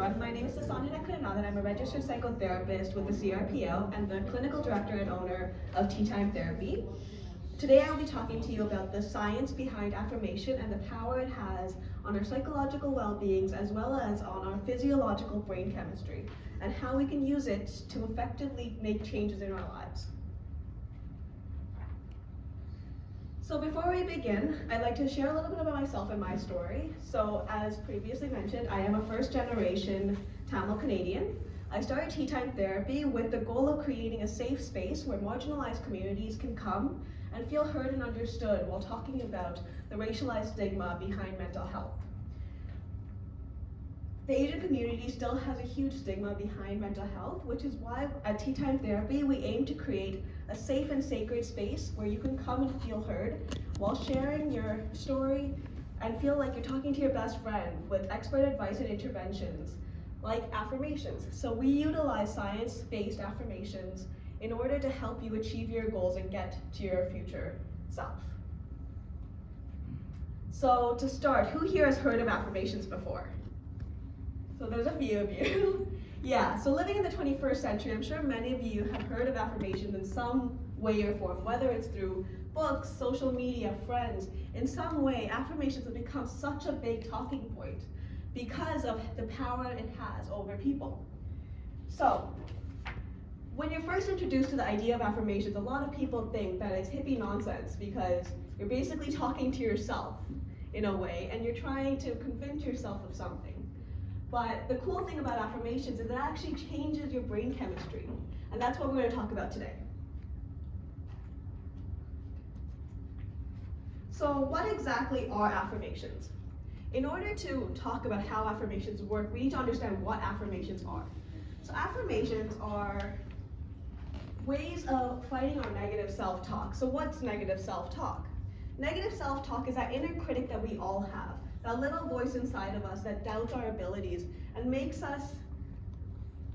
everyone. My name is Thisanya Natkunanathan. I'm a registered psychotherapist with the CRPO and the clinical director and owner of Tea Time Therapy. Today I'll be talking to you about the science behind affirmation and the power it has on our psychological well-beings as well as on our physiological brain chemistry and how we can use it to effectively make changes in our lives. So before we begin, I'd like to share a little bit about myself and my story. So as previously mentioned, I am a first generation Tamil Canadian. I started Tea Time Therapy with the goal of creating a safe space where marginalized communities can come and feel heard and understood while talking about the racialized stigma behind mental health. The Asian community still has a huge stigma behind mental health, which is why at Tea Time Therapy we aim to create a safe and sacred space where you can come and feel heard while sharing your story and feel like you're talking to your best friend with expert advice and interventions like affirmations. So we utilize science-based affirmations in order to help you achieve your goals and get to your future self. So to start, who here has heard of affirmations before? So there's a few of you. Yeah, so living in the 21st century, I'm sure many of you have heard of affirmations in some way or form, whether it's through books, social media, friends. In some way, affirmations have become such a big talking point because of the power it has over people. So, when you're first introduced to the idea of affirmations, a lot of people think that it's hippie nonsense because you're basically talking to yourself in a way, and you're trying to convince yourself of something. But the cool thing about affirmations is it actually changes your brain chemistry, and that's what we're going to talk about today. So what exactly are affirmations? In order to talk about how affirmations work, we need to understand what affirmations are. So affirmations are ways of fighting our negative self-talk. So what's negative self-talk? Negative self-talk is that inner critic that we all have. That little voice inside of us that doubts our abilities and makes us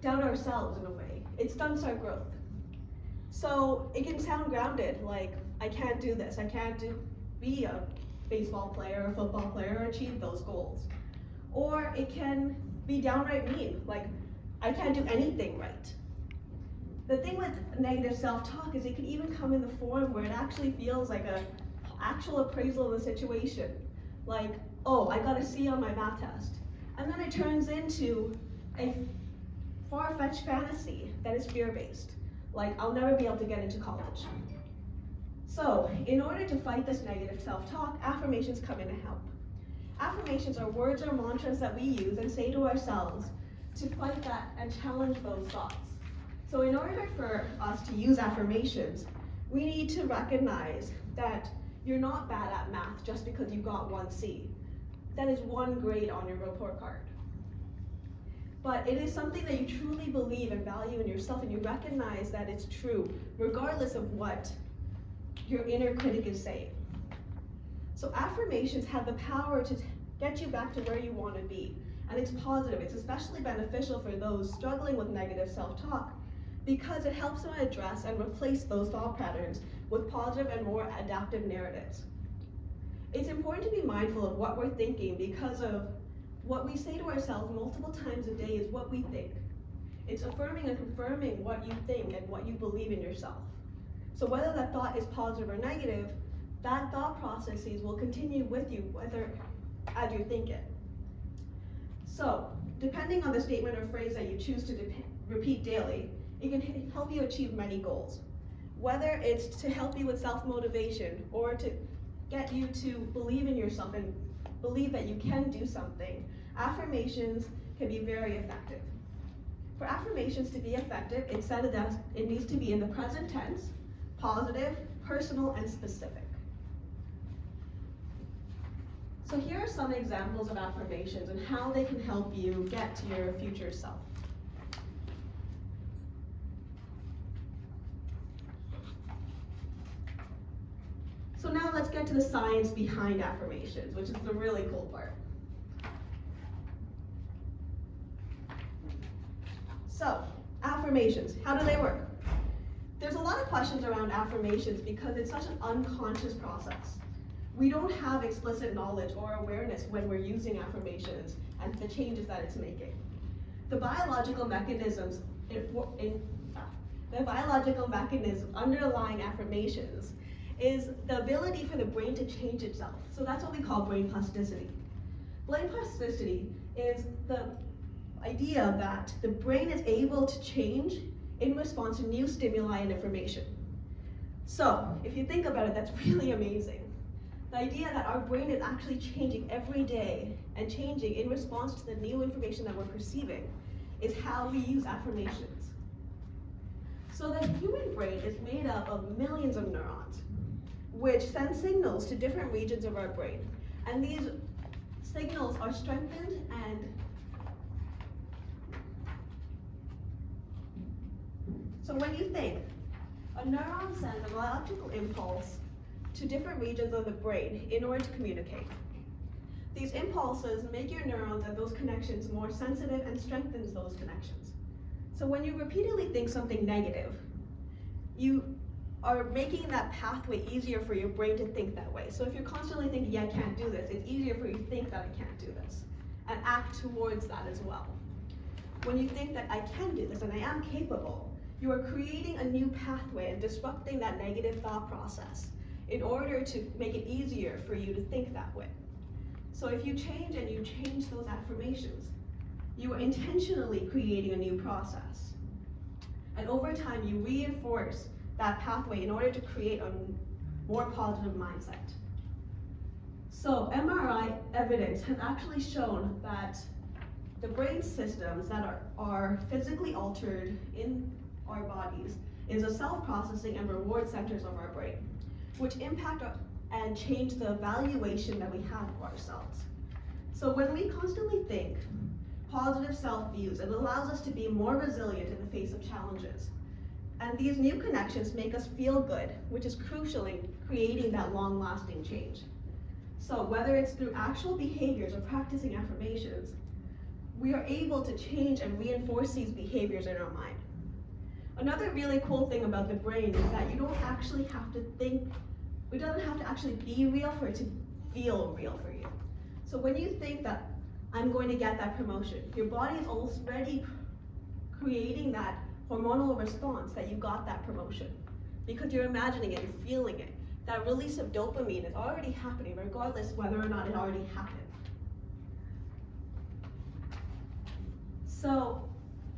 doubt ourselves in a way. It stunts our growth. So it can sound grounded, like, I can't do this, I can't be a baseball player or a football player or achieve those goals. Or it can be downright mean, like, I can't do anything right. The thing with negative self-talk is it can even come in the form where it actually feels like an actual appraisal of the situation. Like, oh, I got a C on my math test. And then it turns into a far-fetched fantasy that is fear-based. Like, I'll never be able to get into college. So, in order to fight this negative self-talk, affirmations come in to help. Affirmations are words or mantras that we use and say to ourselves to fight that and challenge those thoughts. So in order for us to use affirmations, we need to recognize that you're not bad at math just because you got 1 C. That is 1 grade on your report card. But it is something that you truly believe and value in yourself, and you recognize that it's true, regardless of what your inner critic is saying. So affirmations have the power to get you back to where you want to be. And it's positive. It's especially beneficial for those struggling with negative self-talk because it helps them address and replace those thought patterns with positive and more adaptive narratives. It's important to be mindful of what we're thinking because of what we say to ourselves multiple times a day is what we think. It's affirming and confirming what you think and what you believe in yourself. So whether that thought is positive or negative, that thought processes will continue with you whether as you think it. So depending on the statement or phrase that you choose to repeat daily, it can help you achieve many goals. Whether it's to help you with self-motivation or to get you to believe in yourself and believe that you can do something, affirmations can be very effective. For affirmations to be effective, it's said that it needs to be in the present tense, positive, personal, and specific. So here are some examples of affirmations and how they can help you get to your future self. So now let's get to the science behind affirmations, which is the really cool part. So, affirmations, how do they work? There's a lot of questions around affirmations because it's such an unconscious process. We don't have explicit knowledge or awareness when we're using affirmations and the changes that it's making. the biological mechanisms underlying affirmations is the ability for the brain to change itself. So that's what we call brain plasticity. Brain plasticity is the idea that the brain is able to change in response to new stimuli and information. So if you think about it, that's really amazing. The idea that our brain is actually changing every day and changing in response to the new information that we're perceiving is how we use affirmations. So the human brain is made up of millions of neurons, which send signals to different regions of our brain. And these signals are strengthened and so when you think, a neuron sends a biological impulse to different regions of the brain in order to communicate. These impulses make your neurons and those connections more sensitive and strengthens those connections. So when you repeatedly think something negative, you are making that pathway easier for your brain to think that way. So if you're constantly thinking, yeah, I can't do this, it's easier for you to think that I can't do this and act towards that as well. When you think that I can do this and I am capable, you are creating a new pathway and disrupting that negative thought process in order to make it easier for you to think that way. So if you change and you change those affirmations, you are intentionally creating a new process. And over time, you reinforce that pathway in order to create a more positive mindset. So MRI evidence has actually shown that the brain systems that are physically altered in our bodies is the self-processing and reward centers of our brain, which impact and change the evaluation that we have of ourselves. So when we constantly think positive self-views, it allows us to be more resilient in the face of challenges. And these new connections make us feel good, which is crucial in creating that long-lasting change. So whether it's through actual behaviors or practicing affirmations, we are able to change and reinforce these behaviors in our mind. Another really cool thing about the brain is that you don't actually have to think, it doesn't have to actually be real for it to feel real for you. So when you think that I'm going to get that promotion, your body is already creating that hormonal response that you got that promotion because you're imagining it, you're feeling it. That release of dopamine is already happening regardless whether or not it already happened. So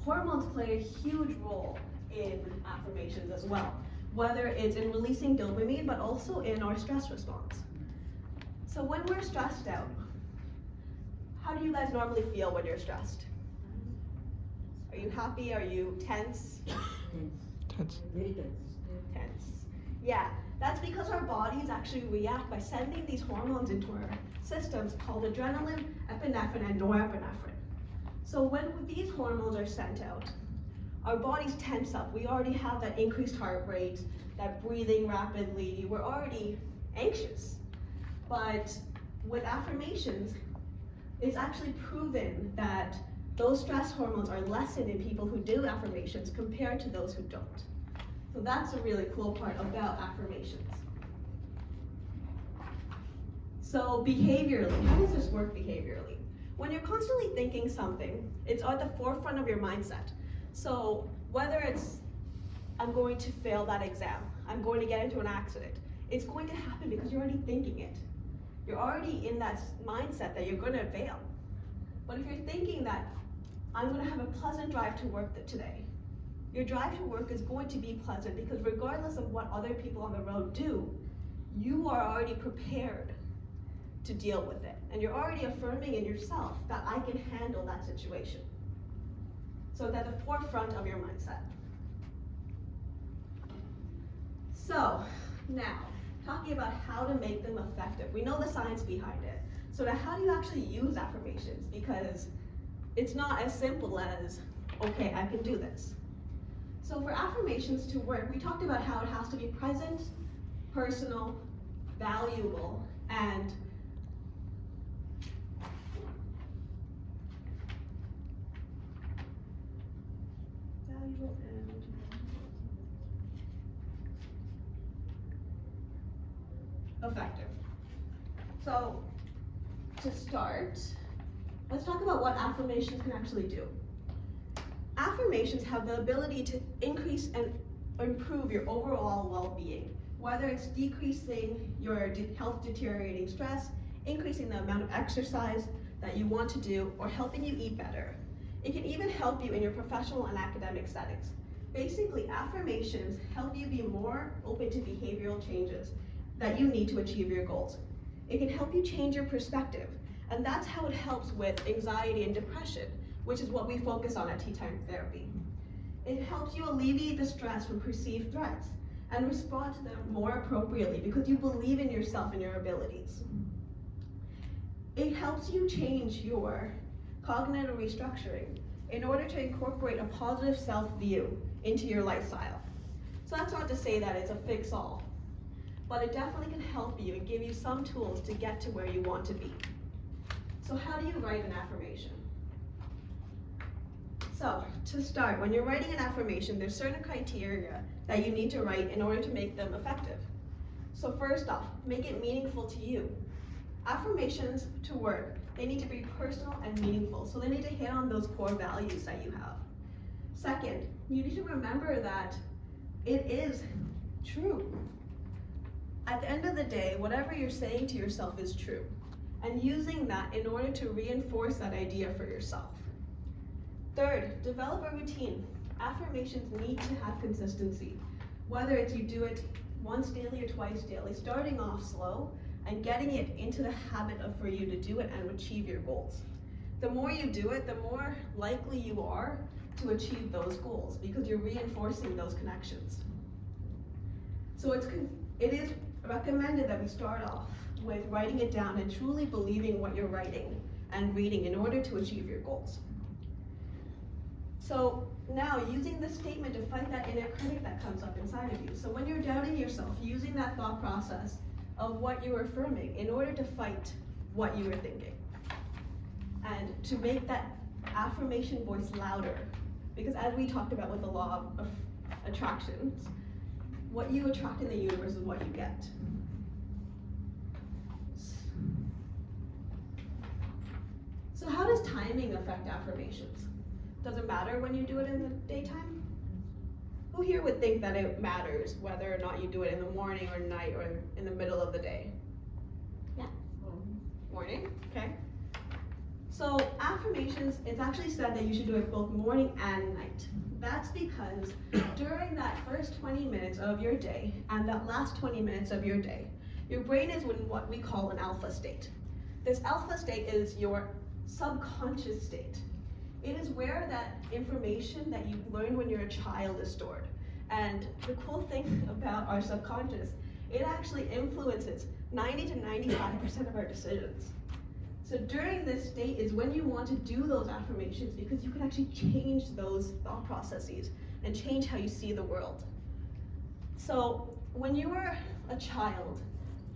hormones play a huge role in affirmations as well, whether it's in releasing dopamine but also in our stress response. So when we're stressed out, how do you guys normally feel when you're stressed? Are you happy? Are you tense? Tense. Very tense. Tense. Yeah, that's because our bodies actually react by sending these hormones into our systems called adrenaline, epinephrine, and norepinephrine. So when these hormones are sent out, our bodies tense up. We already have that increased heart rate, that breathing rapidly. We're already anxious. But with affirmations, it's actually proven that those stress hormones are lessened in people who do affirmations compared to those who don't. So that's a really cool part about affirmations. So behaviorally, how does this work behaviorally? When you're constantly thinking something, it's at the forefront of your mindset. So whether it's, I'm going to fail that exam, I'm going to get into an accident, it's going to happen because you're already thinking it. You're already in that mindset that you're going to fail. But if you're thinking that I'm going to have a pleasant drive to work today, your drive to work is going to be pleasant because regardless of what other people on the road do, you are already prepared to deal with it. And you're already affirming in yourself that I can handle that situation. So it's at the forefront of your mindset. So now, talking about how to make them effective. We know the science behind it. So now how do you actually use affirmations? Because it's not as simple as, okay, I can do this. So for affirmations to work, we talked about how it has to be present, personal, valuable, and effective. So to start, let's talk about what affirmations can actually do. Affirmations have the ability to increase and improve your overall well-being, whether it's decreasing your health deteriorating stress, increasing the amount of exercise that you want to do, or helping you eat better. It can even help you in your professional and academic settings. Basically, affirmations help you be more open to behavioral changes that you need to achieve your goals. It can help you change your perspective, and that's how it helps with anxiety and depression, which is what we focus on at Tea Time Therapy. It helps you alleviate the stress from perceived threats and respond to them more appropriately because you believe in yourself and your abilities. It helps you change your cognitive restructuring in order to incorporate a positive self-view into your lifestyle. So that's not to say that it's a fix-all, but it definitely can help you and give you some tools to get to where you want to be. So how do you write an affirmation? So to start, when you're writing an affirmation, there's certain criteria that you need to write in order to make them effective. So first off, make it meaningful to you. Affirmations to work, they need to be personal and meaningful, so they need to hit on those core values that you have. Second, you need to remember that it is true. At the end of the day, whatever you're saying to yourself is true, and using that in order to reinforce that idea for yourself. Third, develop a routine. Affirmations need to have consistency, whether it's you do it once daily or twice daily, starting off slow and getting it into the habit of for you to do it and achieve your goals. The more you do it, the more likely you are to achieve those goals because you're reinforcing those connections. So it is recommended that we start off with writing it down and truly believing what you're writing and reading in order to achieve your goals. So now, using the statement to fight that inner critic that comes up inside of you. So when you're doubting yourself, using that thought process of what you were affirming in order to fight what you were thinking. And to make that affirmation voice louder. Because as we talked about with the law of attractions, what you attract in the universe is what you get. So how does timing affect affirmations? Does it matter when you do it in the daytime? Who here would think that it matters whether or not you do it in the morning or night or in the middle of the day? Yeah? Morning, okay. So affirmations, it's actually said that you should do it both morning and night. That's because during that first 20 minutes of your day and that last 20 minutes of your day, your brain is in what we call an alpha state. This alpha state is your subconscious state. It is where that information that you learned when you're a child is stored. And the cool thing about our subconscious, it actually influences 90 to 95% of our decisions. So during this state is when you want to do those affirmations because you can actually change those thought processes and change how you see the world. So when you were a child,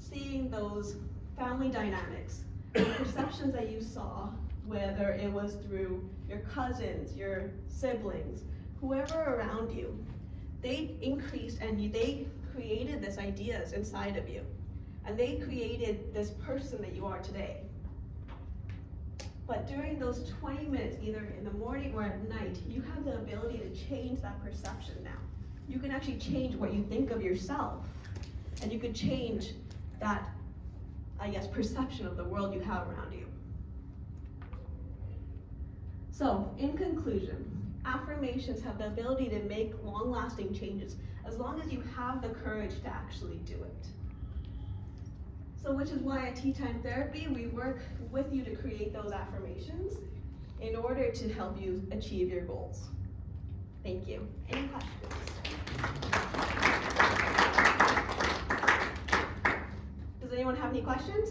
seeing those family dynamics, the perceptions that you saw, whether it was through your cousins, your siblings, whoever around you, they increased and they created these ideas inside of you. And they created this person that you are today. But during those 20 minutes, either in the morning or at night, you have the ability to change that perception now. You can actually change what you think of yourself. And you can change that, perception of the world you have around you. So, in conclusion, affirmations have the ability to make long-lasting changes as long as you have the courage to actually do it. So, which is why at Tea Time Therapy, we work with you to create those affirmations in order to help you achieve your goals. Thank you. Any questions? Does anyone have any questions?